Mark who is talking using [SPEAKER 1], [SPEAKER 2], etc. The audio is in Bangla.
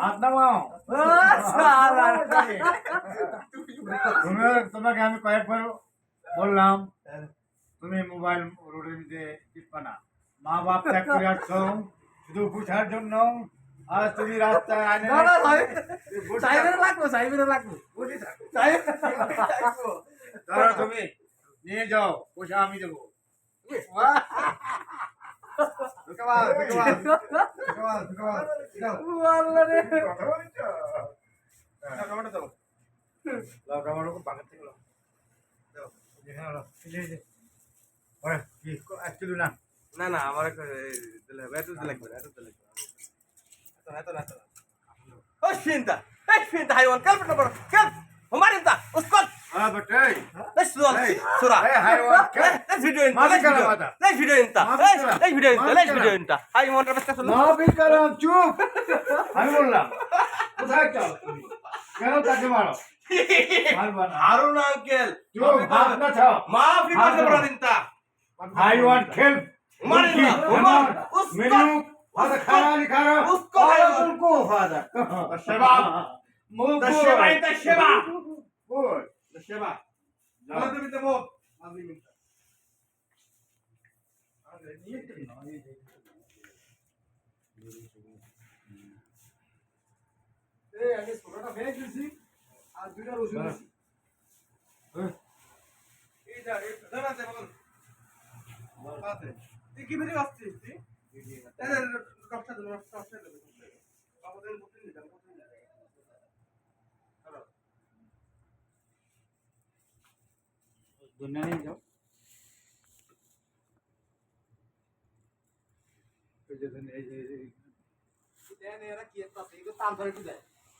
[SPEAKER 1] হাত নামাও।
[SPEAKER 2] ও শালা
[SPEAKER 1] তোমাকে আমি কয়েকবার বললাম তুমি মোবাইল রোডের মধ্যে টিপবা না। মা বাপ ত্যাগ করে আসছো শুধু বুঝার জন্য। আর তুমি রাস্তায় আনে
[SPEAKER 2] না না ভাই সাইবের লাগবো
[SPEAKER 1] ধরো তুমি নিয়ে যাও, পয়সা আমি দেবো।
[SPEAKER 2] আল্লাহ রে
[SPEAKER 1] না
[SPEAKER 2] না না আমার দিলে এত দিলে লাগবে এত ও চিন্তা এই চিন্তা হাইওয়ান কাল পড়া পড়া কাল हमारे इंता उसको
[SPEAKER 1] हाँ बेटे
[SPEAKER 2] let's do sura let's video inta let's video inta high motor बच्चा सुनो
[SPEAKER 1] माफी करो चुप আমি বললাম কোথায় যাও তুমি কেন তাকে মারো মারবা না
[SPEAKER 2] हारून अंकल
[SPEAKER 1] চুপ হাত না ছাও
[SPEAKER 2] माफी करने पड़ा इंता
[SPEAKER 1] आई वांट हेल्प
[SPEAKER 2] हमारे
[SPEAKER 1] मेनू هذا खाना नहीं खा रहा
[SPEAKER 2] उसको
[SPEAKER 1] उनको هذا
[SPEAKER 2] शबाब
[SPEAKER 1] मुंह
[SPEAKER 2] الشبع انت الشبع
[SPEAKER 1] बोल
[SPEAKER 2] الشبع لا تبي تموت माफी मिलता ए आगे ছোটটা ফেলে দিছি আর দুইটা রসুন দিছি এইটা দাঁড়াতে বল বাতে তুই কি ভিডিও আসছিস তুই এই কষ্ট দেব বাবাদের বলতে নি জানো दुनिया नहीं जाओ जैसे नहीं ये ने यार किया था तो काम करे